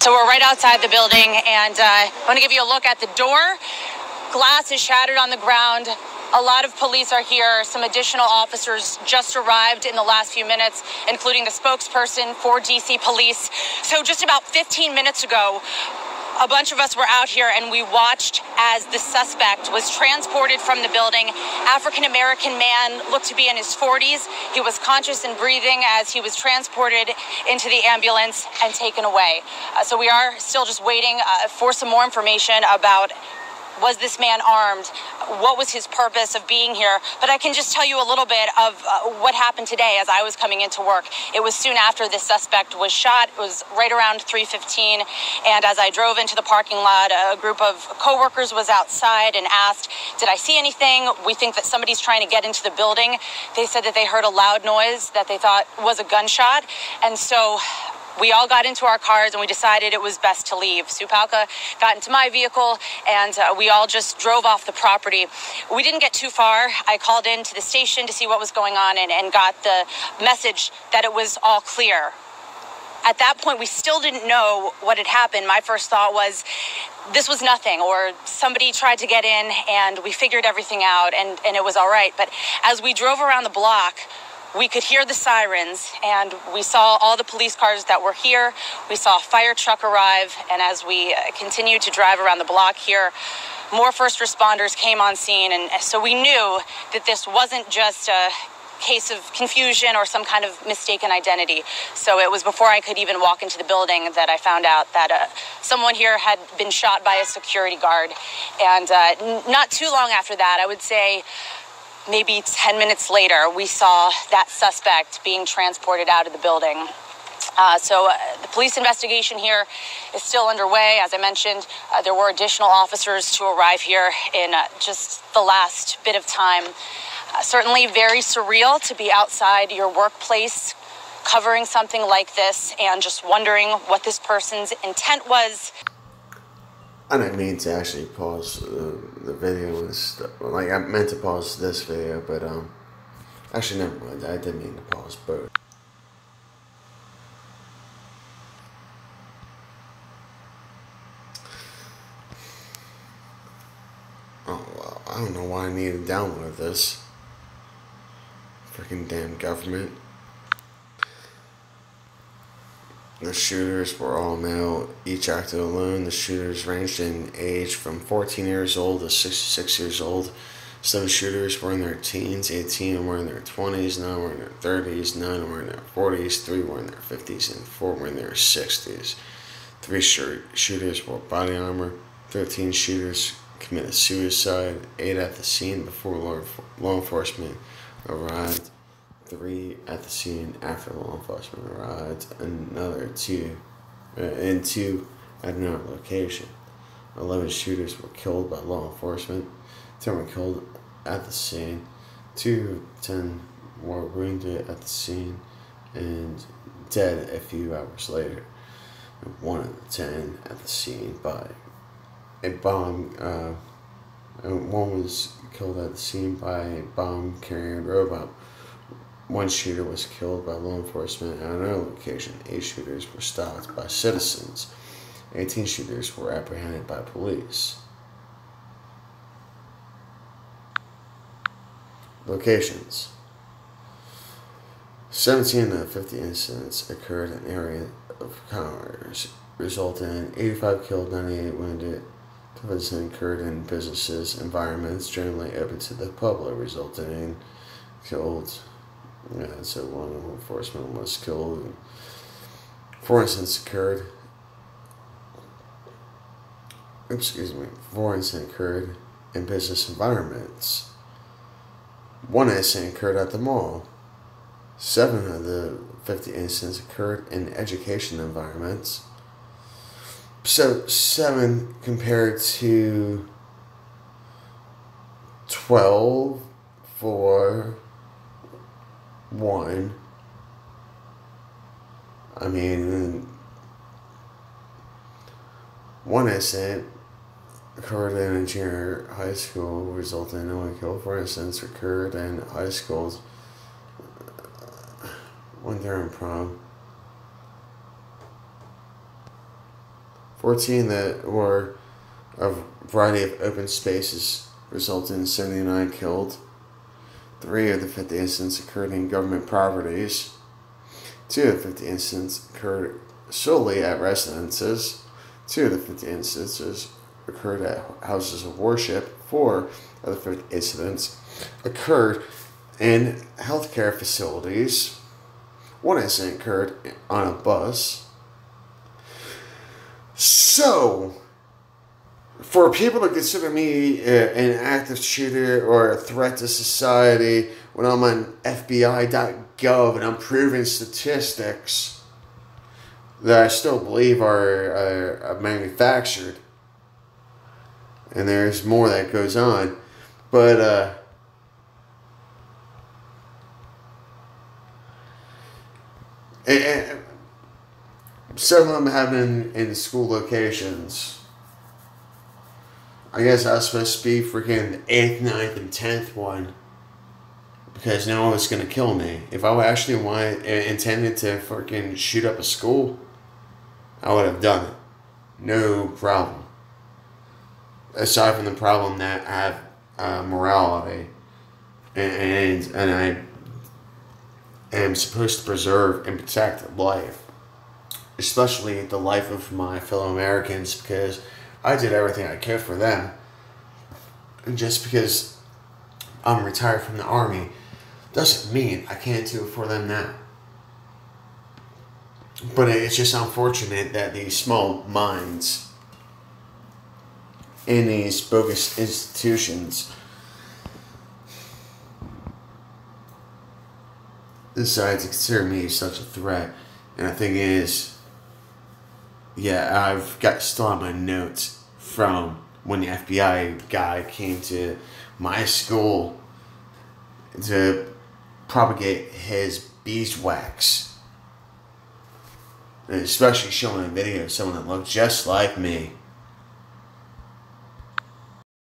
So we're right outside the building, and I want to give you a look at the door. Glass is shattered on the ground. A lot of police are here. Some additional officers just arrived in the last few minutes, including the spokesperson for DC Police. So just about 15 minutes ago, a bunch of us were out here and we watched as the suspect was transported from the building. African-American man, looked to be in his 40s. He was conscious and breathing as he was transported into the ambulance and taken away. So we are still just waiting for some more information about, was this man armed? What was his purpose of being here? But I can just tell you a little bit of what happened today as I was coming into work. It was soon after this suspect was shot. It was right around 3:15. And as I drove into the parking lot, a group of coworkers was outside and asked, did I see anything? We think that somebody's trying to get into the building. They said that they heard a loud noise that they thought was a gunshot. And so we all got into our cars and we decided it was best to leave. Sue Palka got into my vehicle and we all just drove off the property. We didn't get too far. I called into the station to see what was going on and got the message that it was all clear. At that point, we still didn't know what had happened. My first thought was this was nothing, or somebody tried to get in and we figured everything out and it was all right. But as we drove around the block, we could hear the sirens, and we saw all the police cars that were here. We saw a fire truck arrive, and as we continued to drive around the block here, more first responders came on scene, and so we knew that this wasn't just a case of confusion or some kind of mistaken identity. So it was before I could even walk into the building that I found out that someone here had been shot by a security guard. And not too long after that, I would say maybe 10 minutes later, we saw that suspect being transported out of the building. So the police investigation here is still underway. As I mentioned, there were additional officers to arrive here in just the last bit of time. Certainly very surreal to be outside your workplace covering something like this and just wondering what this person's intent was. I didn't mean to actually pause the video and stuff. Like, I meant to pause this video, but actually never mind. I didn't mean to pause both. Oh, well, I don't know why I need to download this. Freaking damn government. The shooters were all male, each acted alone. The shooters ranged in age from 14 years old to 66 years old. 7 shooters were in their teens, 18 were in their 20s, 9 were in their 30s, 9 were in their 40s, 3 were in their 50s, and 4 were in their 60s. 3 shooters wore body armor. 13 shooters committed suicide. 8 at the scene before law enforcement arrived. 3 at the scene after law enforcement arrived, another 2 at another location. 11 shooters were killed by law enforcement. 10 were killed at the scene. 10 were wounded at the scene and dead a few hours later. 1 of the 10 at the scene by a bomb. 1 was killed at the scene by a bomb-carrying robot. 1 shooter was killed by law enforcement at another location. 8 shooters were stopped by citizens. 18 shooters were apprehended by police. Locations. 17 of the 50 incidents occurred in areas of commerce, resulting in 85 killed, 98 wounded. 2% occurred in businesses, environments generally open to the public, resulting in killed. Yeah, so 1 law enforcement was killed. 4 incidents occurred. 4 incidents occurred in business environments. 1 incident occurred at the mall. 7 of the 50 incidents occurred in education environments. So 7 compared to 12 for 1. I mean, 1 incident occurred in a junior high school, resulting in no kill. 4 incidents occurred in high schools. 1 during prom. 14 that were a variety of open spaces resulted in 79 killed. 3 of the 50 incidents occurred in government properties. 2 of the 50 incidents occurred solely at residences. 2 of the 50 instances occurred at houses of worship. 4 of the 50 incidents occurred in healthcare facilities. 1 incident occurred on a bus. So, for people to consider me an active shooter or a threat to society when I'm on FBI.gov and I'm proving statistics that I still believe are manufactured, and there's more that goes on, but some of them happen in school locations. I guess I was supposed to be freaking the 8th, 9th, and 10th one, because no one was going to kill me. If I actually intended to freaking shoot up a school, I would have done it. No problem. Aside from the problem that I have morality, and I am supposed to preserve and protect life, especially the life of my fellow Americans, because I did everything I could for them. And just because I'm retired from the Army doesn't mean I can't do it for them now. But it's just unfortunate that these small minds in these bogus institutions decide to consider me such a threat. And the thing is, yeah, I've got still on my notes from when the FBI guy came to my school to propagate his beeswax. And especially showing a video of someone that looked just like me.